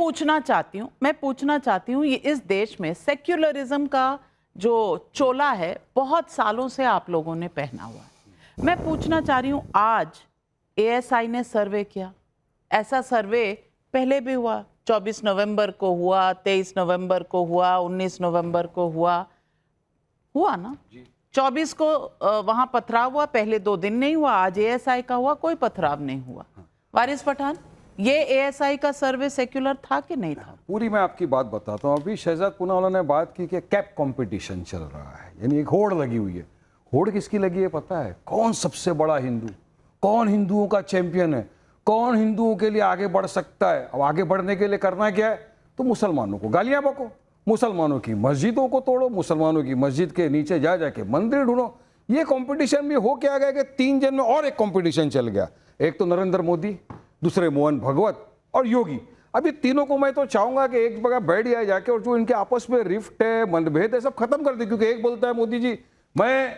पूछना चाहती हूँ ये इस देश में सेक्युलरिज्म का जो चोला है बहुत सालों से आप लोगों ने पहना हुआ है। मैं पूछना चाह रही हूँ, आज एएसआई ने सर्वे किया, ऐसा सर्वे पहले भी हुआ, 24 नवंबर को हुआ, 23 नवंबर को हुआ, 19 नवंबर को हुआ ना जी। 24 को वहां पथराव हुआ, पहले 2 दिन नहीं हुआ, आज एएसआई का हुआ, कोई पथराव नहीं हुआ। वारिस पठान, ये एएसआई का सर्वे सेक्युलर था कि नहीं था? पूरी मैं आपकी बात बताता हूँ। अभी शहजाद पूनावाला ने बात की कि कैप कंपटीशन चल रहा है, यानी एक होड़ लगी हुई है। होड़ किसकी लगी है पता है? कौन सबसे बड़ा हिंदू, कौन हिंदुओं का चैंपियन है, कौन हिंदुओं के लिए आगे बढ़ सकता है। अब आगे बढ़ने के लिए करना क्या है? तो मुसलमानों को गालियां बको, मुसलमानों की मस्जिदों को तोड़ो, मुसलमानों की मस्जिद के नीचे जा जाके मंदिर ढूंढो। ये कंपटीशन भी हो क्या गया कि 3 जन में और एक कंपटीशन चल गया। एक तो नरेंद्र मोदी, दूसरे मोहन भगवत और योगी। अभी तीनों को मैं तो चाहूंगा कि एक जगह बैठ जाए जाके और जो इनके आपस में रिफ्ट है, मतभेद है, सब खत्म कर दे। क्योंकि एक बोलता है मोदी जी मैं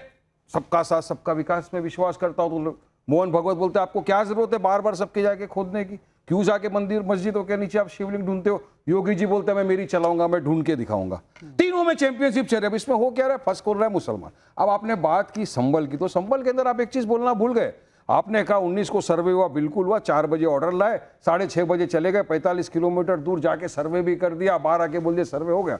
सबका साथ सबका विकास में विश्वास करता हूं, तो मोहन भगवत बोलते हैं आपको क्या जरूरत है बार बार सबके जाके खोदने की, क्यों जाके मंदिर मस्जिदों के नीचे आप शिवलिंग ढूंढते हो। योगी जी बोलते हैं मैं मेरी चलाऊंगा, मैं ढूंढ के दिखाऊंगा। तीनों में चैंपियनशिप चल रही है। अब इसमें हो क्या रहा है? फंस कर रहा है मुसलमान। अब आपने बात की संभल की, तो संभल के अंदर आप एक चीज बोलना भूल गए। आपने कहा 19 को सर्वे हुआ, बिल्कुल हुआ, 4 बजे ऑर्डर लाए, 6:30 बजे चले गए, 45 किलोमीटर दूर जाके सर्वे भी कर दिया, बाहर आके बोल दिया सर्वे हो गया।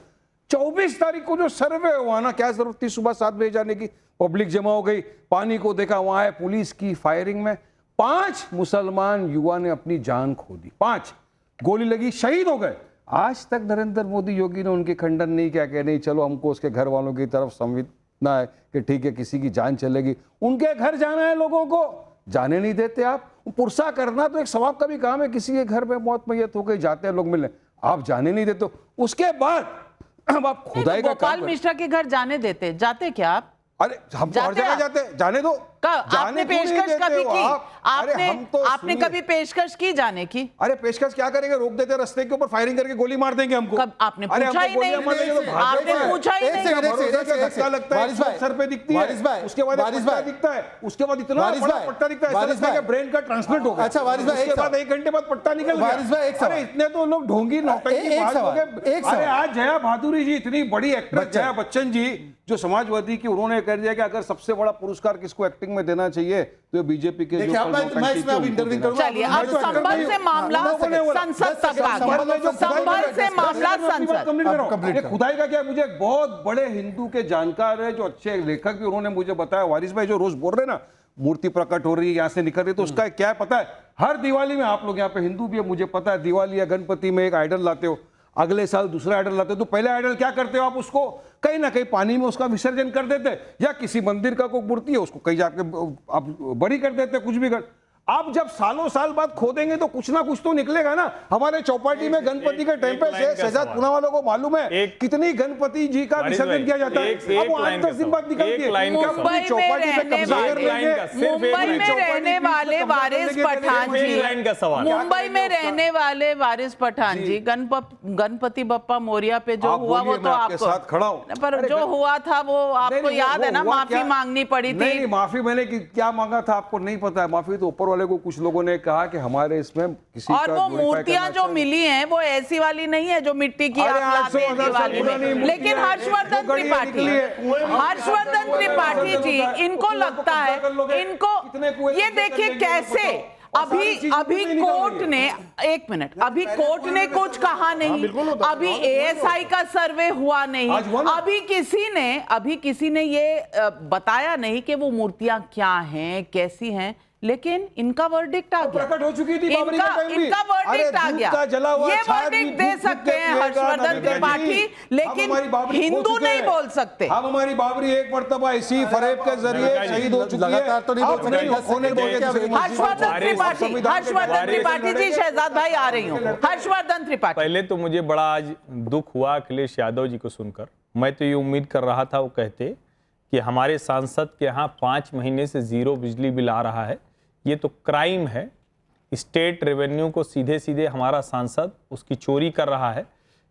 24 तारीख को जो सर्वे हुआ ना, क्या जरूरत थी सुबह 7 बजे जाने की? पब्लिक जमा हो गई, पानी को देखा, वहां है पुलिस की फायरिंग में 5 मुसलमान युवा ने अपनी जान खो दी, 5 गोली लगी, शहीद हो गए। आज तक नरेंद्र मोदी योगी ने उनके खंडन नहीं किया कि नहीं चलो हमको उसके घर वालों की तरफ संवेदना है कि ठीक है किसी की जान चलेगी। उनके घर जाना है, लोगों को जाने नहीं देते आप। पुरसा करना तो एक सवाब का भी काम है, किसी के घर में मौत मैयत हो गई, जाते हैं लोग मिलने, आप जाने नहीं देते। उसके बाद अब आप खुदाई का गोपाल मिश्रा के घर जाने देते, जाते क्या आप? अरे हम तो हर जगह जाते हैं, जाने दो। आपने पेशकश कभी की? आपने कभी पेशकश की जाने की? अरे पेशकश क्या करेंगे? रोक देते रास्ते के ऊपर, फायरिंग करके गोली मार देंगे हमको। आपने पूछा ही नहीं, आपने पूछा ही नहीं। धक्का लगता है, सर पे दिखती है, उसके बाद पट्टा दिखता है, उसके बाद इतना बड़ा पट्टा दिखता है, ब्रेन का ट्रांसप्लांट हो गया। अच्छा वारिस भाई, उसके बाद 1 घंटे बाद पट्टा निकल गया। अरे इतने तो लोग ढोंगी नौटंकी बात हो गए। अरे आज जया भादुरी जी, इतनी बड़ी एक्ट्रेस जया बच्चन जी, जो समाजवादी की, उन्होंने कह दिया कि अगर सबसे बड़ा पुरस्कार किसको एक्टिंग में देना चाहिए तो ये बीजेपी के जो मैं इसमें अब इंटरव्यू करूंगा। चलिए अब संभल से मामला संसद तक आ गया, संभल से मामला संसद। खुदाई का क्या, मुझे बहुत बड़े हिंदू के जानकार है जो अच्छे लेखक भी, उन्होंने मुझे बताया वारिस भाई जो रोज बोल रहे ना मूर्ति प्रकट हो रही है, यहाँ से निकल रही है, तो उसका क्या पता है? हर दिवाली में आप लोग यहाँ पे हिंदू भी है, मुझे पता है, दिवाली या गणपति में एक आइडल लाते हो, अगले साल दूसरा आइडल लाते हो, तो पहले आइडल क्या करते हो आप? उसको कहीं ना कहीं पानी में उसका विसर्जन कर देते, या किसी मंदिर का कोई मूर्ति है उसको कहीं जाके आप बड़ी कर देते, कुछ भी कर। आप जब सालों साल बाद खोदेंगे तो कुछ ना कुछ तो निकलेगा ना। हमारे चौपाटी में गणपति के टेम्पल से शहजाद पूनावाला को मालूम है कितनी गणपति जी का विसर्जन किया जाता है। अब 8-10 दिन बाद निकलती है। मुंबई में रहने वाले वारिस पठान जी, मुंबई में रहने वाले वारिस पठान जी, गणपति बप्पा मोरिया पे जो हुआ वो तो आपके साथ खड़ा हूं, पर जो हुआ था वो आपको याद है ना, माफी मांगनी पड़ी थी। नहीं, माफी मैंने क्या मांगा था आपको नहीं पता है? माफी तो ऊपर वाले को कुछ लोगों ने कहा कि हमारे इसमें किसी और वो मूर्तियां जो मिली हैं वो ऐसी वाली नहीं है जो मिट्टी की आप लाते हैं दिवाली में। लेकिन हर्षवर्धन त्रिपाठी जी, इनको लगता है, इनको ये देखिए कैसे अभी कोर्ट ने, एक मिनट, अभी कोर्ट ने कुछ कहा नहीं, अभी एएसआई का सर्वे हुआ नहीं, अभी किसी ने ये बताया नहीं कि वो मूर्तियां क्या हैं, कैसी हैं, लेकिन इनका वर्डिक्ट आ गया, प्रकट हो चुकी थी बाबरी के टाइम भी। इनका वर्डिक्ट आ गया। ये वर्डिक्ट दे सकते हैं हर्षवर्धन त्रिपाठी, लेकिन हिंदू नहीं बोल सकते। अब हमारी बाबरी एक मर्तबा इसी फरेब के जरिए शहीद हो चुकी है, लगातार तो नहीं बोल सकते। हर्षवर्धन त्रिपाठी जी, शहजाद भाई आ रही हूँ। हर्षवर्धन त्रिपाठी, पहले तो मुझे बड़ा आज दुख हुआ अखिलेश यादव जी को सुनकर। मैं तो ये उम्मीद कर रहा था वो कहते कि हमारे सांसद के यहाँ 5 महीने से 0 बिजली बिल आ रहा है, ये तो क्राइम है, स्टेट रेवेन्यू को सीधे सीधे हमारा सांसद उसकी चोरी कर रहा है,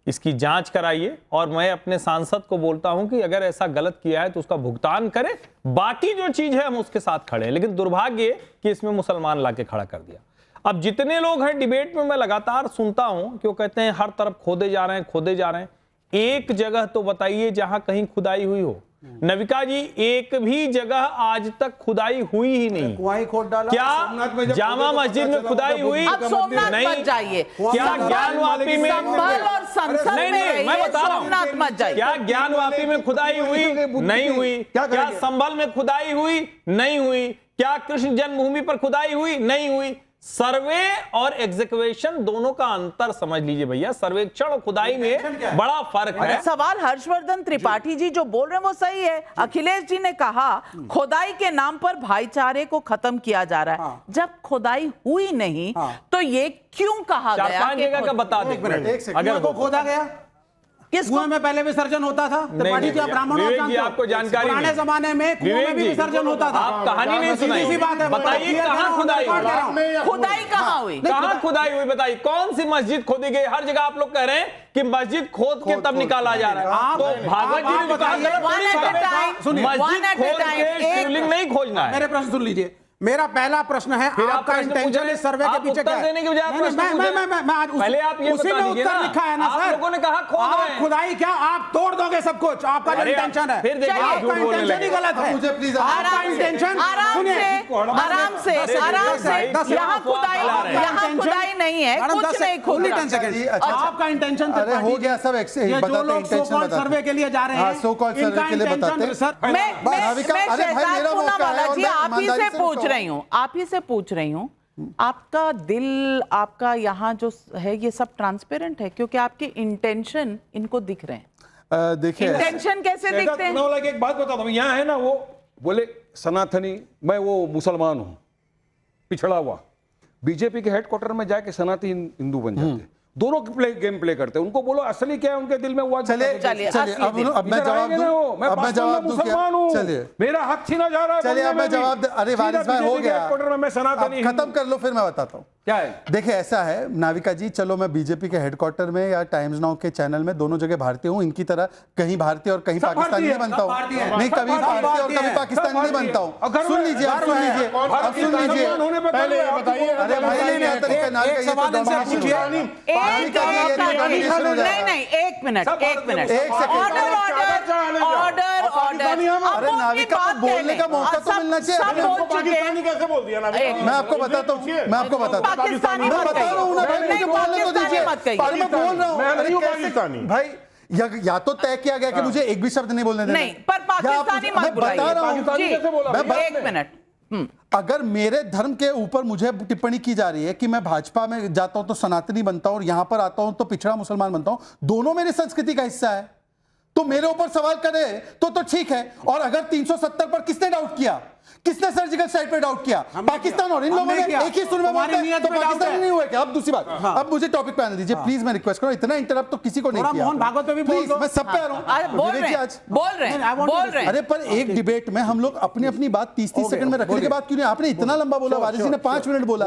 इसकी जांच कराइए। और मैं अपने सांसद को बोलता हूं कि अगर ऐसा गलत किया है तो उसका भुगतान करे, बाकी जो चीज है हम उसके साथ खड़े हैं। लेकिन दुर्भाग्य कि इसमें मुसलमान लाके खड़ा कर दिया। अब जितने लोग हैं डिबेट में मैं लगातार सुनता हूं कि वो कहते हैं हर तरफ खोदे जा रहे हैं, खोदे जा रहे हैं। एक जगह तो बताइए जहां कहीं खुदाई हुई हो। नविका जी, एक भी जगह आज तक खुदाई हुई ही नहीं। कुआं खोद डाला। क्या जामा मस्जिद में खुदाई हुई? अब सोमनाथ मत जाइए। क्या ज्ञानवापी में? संभल और संसद में रहिए, मैं बता रहा सोमनाथ मत हूं, जाइए। क्या ज्ञानवापी में खुदाई हुई? नहीं हुई। क्या संभल में खुदाई हुई? नहीं हुई। क्या कृष्ण जन्मभूमि पर खुदाई हुई? नहीं हुई। सर्वे और एग्जीक्यूशन दोनों का अंतर समझ लीजिए भैया। सर्वेक्षण और खुदाई में बड़ा फर्क है। सवाल हर्षवर्धन त्रिपाठी जी जो बोल रहे हैं वो सही है। अखिलेश जी ने कहा खुदाई के नाम पर भाईचारे को खत्म किया जा रहा है। जब खुदाई हुई नहीं तो ये क्यों कहा गया? 4-5 जगह का बता दे। अगर को खोदा गया, कुएं में पहले विसर्जन होता था। त्रिपाठी जी, आप ब्राह्मणों विवेक जी, आपको जानकारी पुराने नहीं। जमाने में कुएं में भी विसर्जन होता था। आप कहानी नहीं सुनाई। सीधी सी बात है, बताइए कहां खुदाई हुई? खुदाई कहाँ हुई? कहां खुदाई हुई बताइए? कौन सी मस्जिद खोदी गई? हर जगह आप लोग कह रहे हैं कि मस्जिद खोद के तब निकाला जा रहा है। तो भागवत जी ने कहा मस्जिद खोद के शिवलिंग नहीं खोजना है। मेरे प्रश्न सुन लीजिए। मेरा पहला प्रश्न है, आपका इंटेंशन इस सर्वे के पीछे क्या है? देने के बजाय मैं आज पहले आप ये उसी बता में दीजिए उत्तर ना। लिखा है ना आप सर। लोगों ने कहा खोद रहे हैं। खुदाई क्या, आप तोड़ दोगे सब कुछ। आपका जो अरे इंटेंशन है, फिर देखिए, आपका झूठ बोलने इंटेंशन ही लगे। गलत है। मुझे प्लीज आपका इंटेंशन आराम से यहाँ खुदाई नहीं है, कुछ नहीं खोद रहा। आपका इंटेंशन अरे हो गया सब ये जो लोग सो कॉल्ड सर्वे के लिए जा रहे हैं, सो कॉल्ड सर्वे के लिए बताते हैं। मैं शहजाद पूनावाला जी आप ही से पूछ रही हूँ, आप ही से पूछ रही हूँ, आपका दिल, आपका यहाँ जो है ये सब ट्रांसपेरेंट है क्योंकि आपके इंटेंशन इनको दिख रहे हैं। देखिए इंटेंशन कैसे दिखते हैं? पूनावाला की एक बात बताता हूँ। यहाँ है ना, वो बोले सनातनी, मैं वो मुसलमान हूँ, पिछड़ा हुआ। बीजेपी के हेडक्वार्टर में जाके सनातनी हिंदू बन जाते, दोनों गेम प्ले करते हैं। उनको बोलो असली क्या है उनके दिल में हुआ। चलिए अब मैं जवाब दूं। अब मैं जवाब दूं क्या? चलिए मेरा हक छीना जा रहा है। चलिए अब मैं जवाब अरे वारिस भाई हो गया, हेडक्वार्टर में मैं सनातनी खत्म कर लो फिर मैं बताता हूँ क्या है। देखिए ऐसा है नाविका जी, चलो मैं बीजेपी के हेडक्वार्टर में या टाइम्स नाउ के चैनल में दोनों जगह भारतीय हूँ। इनकी तरह कहीं भारतीय और कहीं पाकिस्तानी नहीं बनता हूँ। नहीं, कभी भारतीय और कभी पाकिस्तानी नहीं बनता हूँ। सुन लीजिए, अब सुन लीजिए, अब सुन लीजिए। पहले बताइए। अरे भाई नहीं, तरीका ना नहीं, एक मिनट, अरे नाविका को बोलने का मौका तो मिलना चाहिए। पाकिस्तानी कैसे बोल दिया ना? मैं आपको बताता हूँ, मैं आपको बताता हूँ, पाकिस्तानी मैं मत बता रहा हूँ ना भाई, मुझे बोलने तो दीजिए। अरे मैं बोल रहा हूँ, अरे कैसे भाई या तो तय किया गया कि मुझे एक भी शब्द नहीं बोलने देना। नहीं, पर पाकिस्तानी मत बुलाइए। मैं बता रहा हूँ जी, एक मिनट। अगर मेरे धर्म के ऊपर मुझे टिप्पणी की जा रही है कि मैं भाजपा में जाता हूं तो सनातनी बनता हूं और यहां पर आता हूं तो पिछड़ा मुसलमान बनता हूं, दोनों मेरी संस्कृति का हिस्सा है, तो मेरे ऊपर सवाल करे तो ठीक है। और अगर 370 पर किसने डाउट किया, किसने सर्जिकल स्ट्राइक पे डाउट किया? पाकिस्तान। और इन लोगों ने एक ही सुर में बोलते हैं तो पाकिस्तान नहीं हुआ क्या? अब दूसरी बात, अब मुझे टॉपिक पे आने दीजिए प्लीज, मैं रिक्वेस्ट करूं, इतना इंटरप्ट तो किसी को नहीं किया। मोहन भागवत पे भी बोल दो। मैं सब पे आ रहा हूं। बोल रहे हैं। अरे पर एक डिबेट में हम लोग अपनी अपनी बात 30-30 सेकंड में रखने के बाद क्यों नहीं? आपने इतना लंबा बोला, वारिस जी ने 5 मिनट बोला।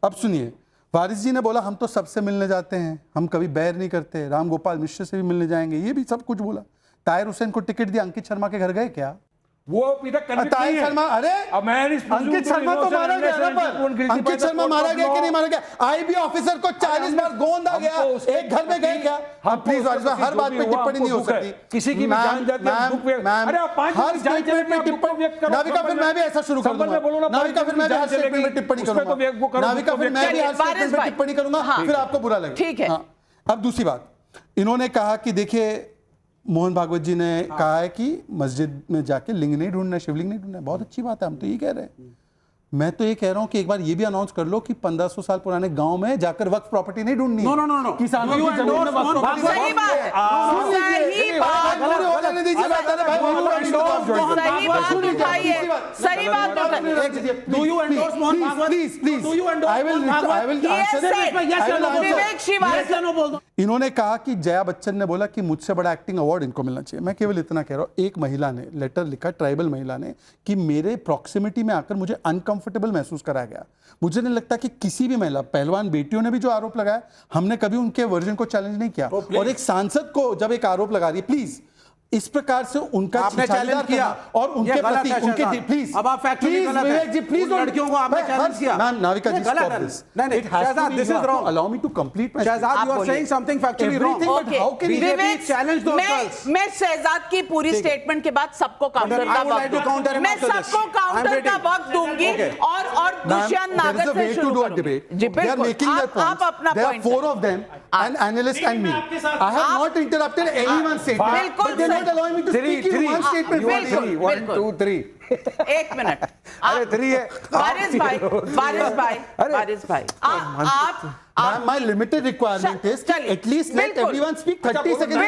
अब सुनिए, वारिस जी ने बोला हम तो सबसे मिलने जाते हैं, हम कभी बैर नहीं करते, राम गोपाल मिश्र से भी मिलने जाएंगे, ये भी सब कुछ बोला। ताहिर हुसैन को टिकट दिया, अंकित शर्मा के घर गए क्या? वो ताहिर शर्मा, अरे अंकित शर्मा तो मारा गया ना, पर अंकित शर्मा मारा गया कि नहीं मारा गया? आईबी ऑफिसर को 40 बार गोंद आ गया, एक घर में गए क्या? हम प्लीज वारिस भाई, हर बात पे टिप्पणी नहीं हो सकती। किसी की भी जान जाती है, दुख व्यक्त। अरे आप 5 हर स्टेटमेंट में टिप्पणी। नाविका फिर मैं भी ऐसा शुरू कर दूंगा। नाविका फिर मैं भी हर स्टेटमेंट में टिप्पणी करूंगा। नाविका फिर मैं भी हर स्टेटमेंट में टिप्पणी करूंगा, फिर आपको बुरा लगेगा। ठीक है। अब दूसरी बात, इन्होंने कहा कि देखिए मोहन भागवत जी ने कहा है कि मस्जिद में जाके लिंग नहीं ढूंढना, शिवलिंग नहीं ढूंढना। बहुत अच्छी बात है, हम तो ये कह रहे हैं। मैं तो ये कह रहा हूं कि एक बार ये भी अनाउंस कर लो कि 1500 साल पुराने गांव में जाकर वक्त प्रॉपर्टी नहीं ढूंढनी है। नो किसानों की जमीन में वक्त प्रॉपर्टी सही बात है, सही बात सही बात Do you endorse Mohan Bhagwat? Please Do you endorse I will Mohan Bhagwat? Vivek Srivastava. इन्होंने कहा कि जया बच्चन ने बोला कि मुझसे बड़ा एक्टिंग अवार्ड इनको मिलना चाहिए। मैं केवल इतना कह रहा हूँ, एक महिला ने लेटर लिखा, ट्राइबल महिला ने, कि मेरे प्रॉक्सिमिटी में आकर मुझे अनकंफर्टेबल महसूस कराया गया। मुझे नहीं लगता कि किसी भी महिला, पहलवान बेटियों ने भी जो आरोप लगाया, हमने कभी उनके वर्जन को चैलेंज नहीं किया। और एक सांसद को जब एक आरोप लगा रही है, प्लीज इस प्रकार से उनका आपने छिछालीदार चैलेंज किया करना और ये उनके गलत प्रति है उनके शहजाद। प्लीज अब आप फैक्चुअली गलत है। विवेक जी प्लीज उन लड़कियों को आपने चैलेंज किया। मैम नाविका जी गलत stop है। this. नहीं, It has to Shahzad, be- this you is have to wrong. allow me to complete my Shahzad, आप you are बोलिए। saying something factually wrong. Everything- But how can you- BJP challenge those girls? मैं शहजाद की पूरी statement के बाद सबको counter I का would like to वक्त counter him मैं after this. सबको I'm काउंटर waiting. का वक्त दूंगी Okay. और दुष्यंत Ma'am, there is नागर a से way to शुरू do a करूंगी। debate. जी They are बिल्कुल making their आप points. अपना There are point four of them, an analyst and me. I have not interrupted anyone's statement, बिल्कुल but they're not सही। allowing me to speak in one statement. You are three. 1 2 3 एक minute अरे 3 है बारिश भाई Ma'am, my limited requirement is कि चलिए, at least let बिल्कुल। everyone speak 30 seconds.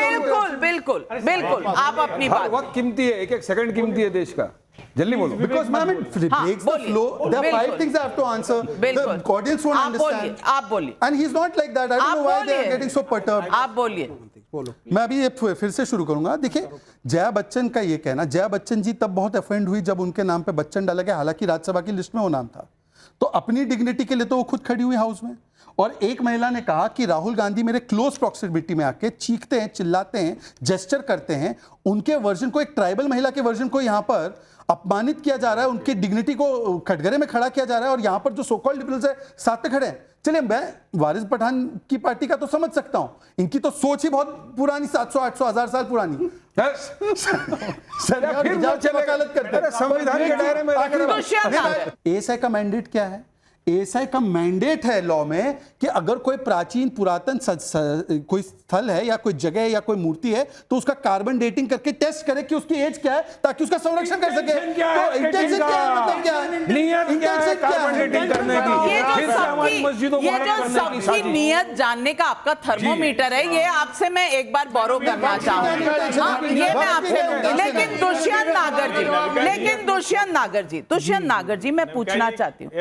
बिल्कुल आप अपनी बात वक्त कीमती है, एक सेकंड कीमती है देश का, जल्दी बोलो। Because ma'am, it breaks the बोलिए, flow. There are बिल्कुल। 5 things I have to answer. बिल्कुल The audience won't understand. आप बोलिए And he's not like that. I don't आप know why they are बोलिए। getting so perturbed. आप बोलिए मैं अभी ये फिर से शुरू करूंगा। देखिए, जया बच्चन का ये कहना, जया बच्चन जी तब बहुत अफेंड हुई जब उनके नाम पे बच्चन डाला गया, हालांकि राज्यसभा की लिस्ट में वो नाम था। तो अपनी डिग्निटी के लिए तो वो खुद खड़ी हुई हाउस में। और एक महिला ने कहा कि राहुल गांधी मेरे क्लोज प्रॉक्सिमिटी में आके चीखते हैं, चिल्लाते हैं, जेस्चर करते हैं। उनके वर्जन को, एक ट्राइबल महिला के वर्जन को यहाँ पर अपमानित किया जा रहा है, उनकी डिग्निटी को कटघरे में खड़ा किया जा रहा है। और यहाँ पर जो सो कॉल्ड लिबरल्स है साथ में खड़े हैं। चलिए, मैं वारिस पठान की पार्टी का तो समझ सकता हूं, इनकी तो सोच ही बहुत पुरानी, 700 800 1000 साल पुरानी। फिर वो चलेगा। अरे संविधान के दायरे में एएसआई का मैंडेट क्या है? एएसआई का मैंडेट है लॉ में कि अगर कोई प्राचीन पुरातन कोई स्थल है या कोई जगह या कोई मूर्ति है तो उसका कार्बन डेटिंग करके टेस्ट करे कि उसकी एज क्या है, ताकि उसका संरक्षण कर सके। तो इंटेंशन क्या है, मतलब क्या है, नियत क्या है कार्बन डेटिंग करने की? ये फिर से हमारी मस्जिदों को जो हरा करने की सबकी साजिश। नियत जानने का आपका थर्मोमीटर है, ये आपसे मैं एक बार बोरो करना चाहूंगी। हाँ, ये मैं आपसे लूंगी। लेकिन दुष्यंत नागर जी मैं पूछना चाहती हूँ,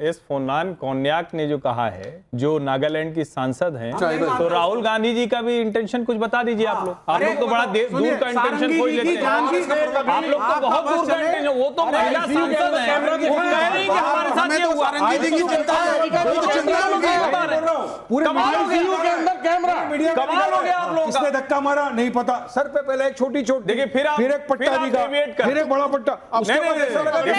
एस फोनान कौन्याक ने जो कहा है, जो नागालैंड की सांसद हैं, तो राहुल गांधी जी का भी इंटेंशन कुछ बता दीजिए आप लोग। आप लोग तो बड़ा दूर का इंटेंशन कोई लेते हैं। आप लोग तो बहुत दूर का इंटेंशन, वो तो महिला सांसद हैं, वो कह रही कि हमारे साथ ये हुआ। कमाल हो गया आप लोगों किसने धक्का मारा नहीं पता, सर पे पहले एक छोटी चोट, देखिए, फिर एक पट्टा दिखा, फिर एक बड़ा पट्टा, उसके बाद ऐसा लगा कि